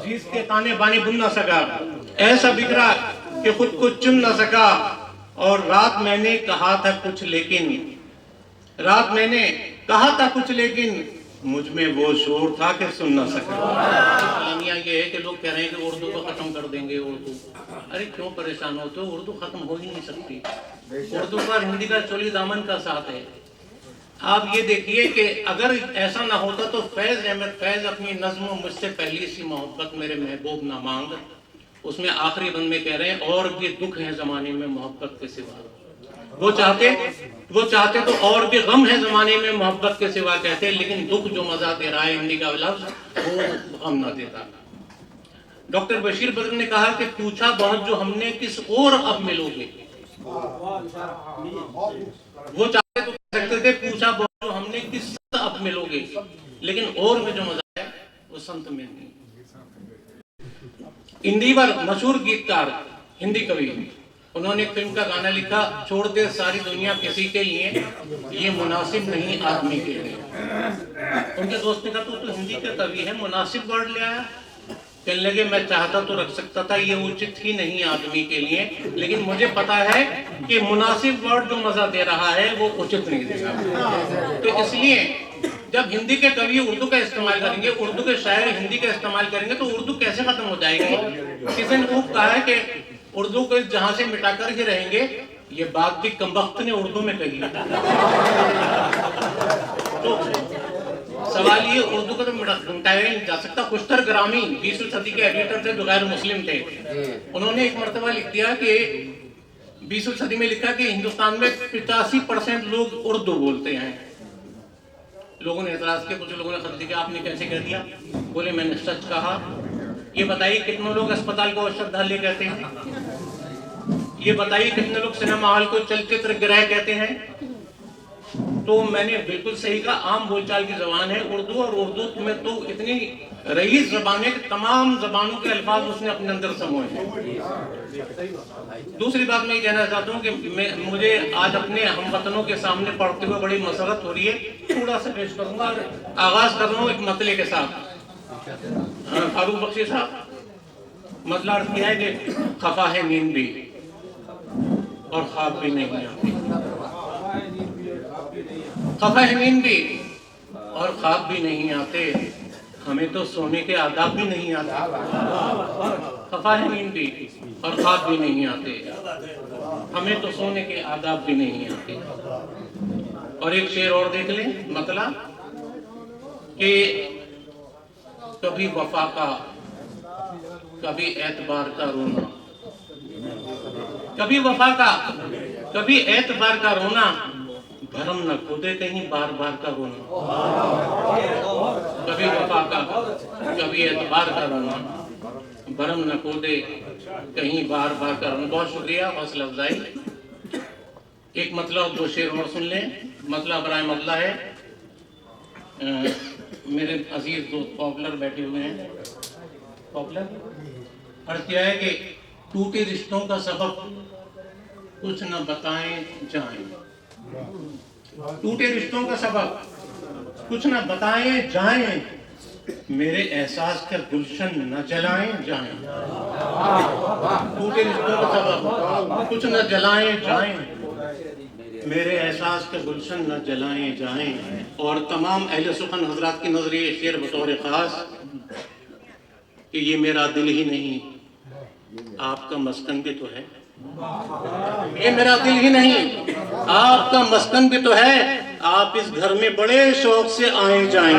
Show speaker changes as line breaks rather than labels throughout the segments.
जिस के ताने बाने बुन ना सका, ऐसा बिखरा कि खुद को चुन ना सका। और रात मैंने कहा था कुछ लेकिन मुझ में वो शोर था कि सुन ना सका। कहानियां ये है कि लोग कह रहे हैं कि उर्दू को खत्म कर देंगे। उर्दू, अरे क्यों परेशान होते हो? उर्दू खत्म हो ही नहीं सकती। उर्दू पर हिंदी का चोली दामन का साथ है। आप ये देखिए कि अगर ऐसा ना होता तो फैज अहमद फैज अपनी नज्म मुझसे पहली सी मोहब्बत मेरे महबूब ना मांग, उसमें आखिरी बंद में कह रहे हैं और भी दुख है जमाने में मोहब्बत के सिवा। वो चाहते तो और भी गम है जमाने में मोहब्बत के सिवा कहते, लेकिन दुख जो मजा दे रहा है हिंदी का लफ्ज वो गम ना देता। डॉक्टर बशीर बद्र ने कहा कि पूछा बहुत जो हमने किस और अब मिलोगे। वो चाहते तो कह सकते थे पूछा बहुत जो हमने किस अब मिलोगे, लेकिन और में जो मजा है वो संत में नहीं। इंदिवर मशहूर गीतकार, हिंदी कवि, उन्होंने एक फिल्म का गाना लिखा, छोड़ दे सारी दुनिया किसी के लिए, ये मुनासिब नहीं आदमी के लिए। उनके दोस्त ने कहा तो हिंदी का कवि है, मुनासिब वर्ड ले आया। कहने लगे मैं चाहता तो रख सकता था, ये उचित ही नहीं आदमी के लिए, लेकिन मुझे पता है कि मुनासिब वर्ड जो मजा दे रहा है वो उचित नहीं देगा। तो इसलिए जब हिंदी के कवि उर्दू का इस्तेमाल करेंगे, उर्दू के शायर हिंदी का इस्तेमाल करेंगे, तो उर्दू कैसे खत्म हो जाएगी? किसी ने खूब कहा है कि उर्दू को जहां से मिटाकर ही रहेंगे, ये बात भी कमबख्त ने उर्दू में कही। तो सवाल ये, उर्दू को तो मिटाया नहीं जा सकता। खुशतर ग्रामी 20वीं सदी के एडिटर थे जो गैर मुस्लिम थे, उन्होंने एक मर्तबा लिख दिया कि 20वीं सदी में लिखा कि हिंदुस्तान में 85% लोग उर्दू बोलते हैं। लोगों ने एतराज किया, कुछ लोगों ने खत दिया, आपने कैसे कह दिया? बोले मैंने सच कहा। ये बताइए कितने लोग अस्पताल को औषधालय कहते हैं? ये बताइए कितने लोग सिनेमा हॉल को चलचित्र गृह कहते हैं? तो मैंने बिल्कुल सही कहा, आम बोलचाल की जबान है उर्दू, और उर्दू में तो इतनी रईस जबान है कि तमाम जबानों के अल्फाज उसने अपने अंदर समोए हैं। दूसरी बात मैं ये कहना चाहता हूँ कि मुझे आज अपने हमवतनों के सामने पढ़ते हुए बड़ी मसरत हो रही है। थोड़ा सा पेश करूंगा, आगाज कर रहा हूँ एक मतले के साथ। फारूक बख्शी साहब, मतला अर्थ किया है कि खफा है नींद भी और ख्वाब भी नहीं आती। खफा है नींद भी और ख्वाब भी नहीं आते, हमें तो सोने के आदाब भी नहीं आते। खफा है नींद भी और ख्वाब भी नहीं आते, हमें तो सोने के आदाब भी नहीं आते। और एक शेर और देख लें, मतलब कि कभी वफा का, कभी एतबार का रोना, कभी वफा का, कभी एतबार का रोना, भरम न खोदे कहीं बार बार का रोना। कभी वफा का, कभी एतबार का रोना, भरम न खोदे कहीं बार बार का रोना। बहुत शुक्रिया, हौसला अफजाई। एक मतलब दो शेर और सुन लें। मतलब बराए मतला है, मेरे अजीज दोस्त पॉपुलर बैठे हुए हैं। पॉपुलर अर्थ क्या है कि टूटे रिश्तों का सबब कुछ न बताएं जाएं। टूटे रिश्तों का सबब कुछ न बताएं जाएं, मेरे एहसास का गुलशन न जलाएं जाएं। टूटे रिश्तों का सबब कुछ न जलाएं जाएं, मेरे एहसास के गुलशन न जलाएं जाएं। और तमाम अहले सुखन हजरात की नजर ये शेर बतौर खास कि ये मेरा दिल ही नहीं आपका मस्कन भी तो है, ये मेरा दिल ही नहीं आपका मस्कन भी तो है, आप इस घर में बड़े शौक से आए जाएं।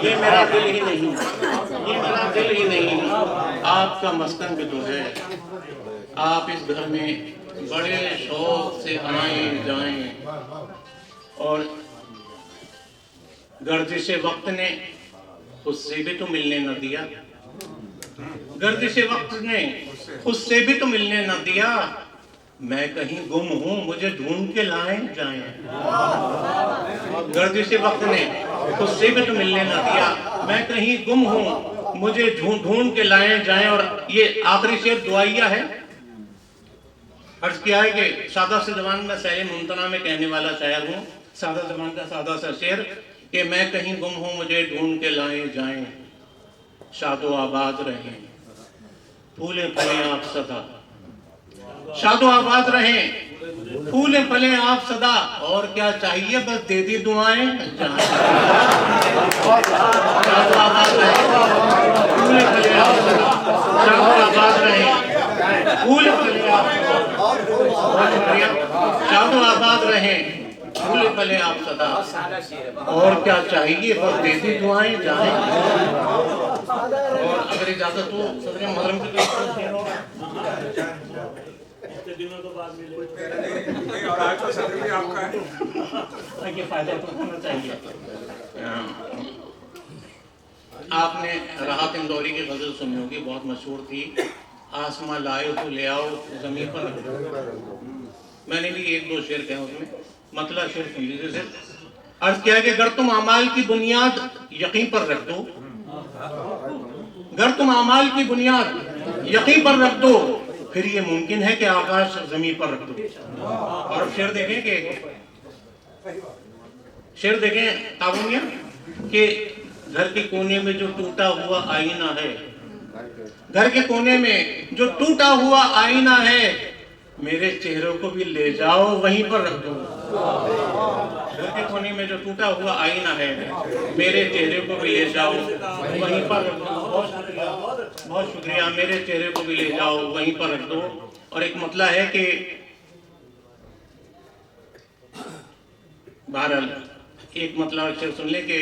ये मेरा दिल ही नहीं, ये मेरा दिल ही नहीं आपका मस्कन भी तो है, आप इस घर में बड़े शौक से आए जाएं। और गर्दिश वक्त ने उससे भी तो मिलने न दिया, गर्दिश वक्त ने उससे भी तो मिलने न दिया, मैं कहीं गुम हूं मुझे ढूंढ के लाए जाएं। गर्दिश वक्त ने उससे भी तो मिलने न दिया, मैं कहीं गुम हूं मुझे ढूंढ के लाए जाएं। और ये आखिरी शेर दुआइया है। अर्ज किया है कि सादा से जबान में सहरे मुमतना में कहने वाला शायर हूँ। सादा जबान का सादा सा शेर कि मैं कहीं गुम हूँ मुझे ढूंढ के लाए जाएं, शादो आबाद रहें, फूले फले आप सदा। शादो आबाद रहें, फूले फले आप सदा। और क्या चाहिए, बस दे दी दुआएं। शादो आबाद रहें, फूले फले आप सदा। शादो आबाद रहें, फूले फले आप सदा। शादो आबाद रहें, फूले फले आप सदा। और क्या चाहिए, बस दे दी दुआएं जाने। और अगर इजाजत हो सदर मुहर्रम की
और आज तो सदर भी आपका है,
ये फायदा तो होना चाहिए। आपने राहत इंदौरी की गजल सुनी होगी, बहुत मशहूर थी। आसमां लाए तो ले आओ, जमीन पर रख दो। मैंने भी एक दो शेर कहे उसमें, मतलब शेर सुन लीजिए। सिर्फ अर्ज किया है कि अगर तुम अमाल की बुनियाद यकीन पर रख दो, अगर तुम अमाल की बुनियाद यकीन पर रख दो, फिर ये मुमकिन है कि आकाश जमीन पर रख दो। और शेर देखें कि शेर देखें ताबूनिया कि घर के कोने में जो टूटा हुआ आईना है, घर के कोने में जो टूटा हुआ आईना है, मेरे चेहरे को भी ले जाओ वहीं पर रख दो। घर के कोने में जो टूटा हुआ आईना है, मेरे चेहरे को भी ले जाओ वहीं पर रख दो। बहुत शुक्रिया। मेरे चेहरे को भी ले जाओ वहीं पर रख दो। और एक मतला है कि बहरहाल एक मतलब अक्षर सुन ले कि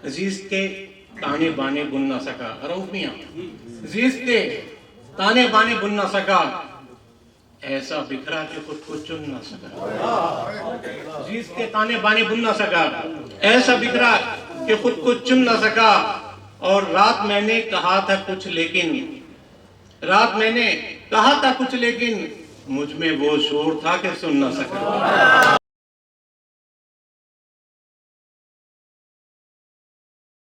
अजीज के ताने बाने बुन ना सका। रऊफ मियां, अजीज के ताने बाने बुन ना सका, ऐसा बिखरा कि खुद को चुन ना सका। अजीज के ताने बाने बुन ना सका, ऐसा बिखरा कि खुद को चुन ना सका। और रात मैंने कहा था कुछ लेकिन, रात मैंने कहा था कुछ लेकिन, मुझ में वो शोर था कि सुन ना सका।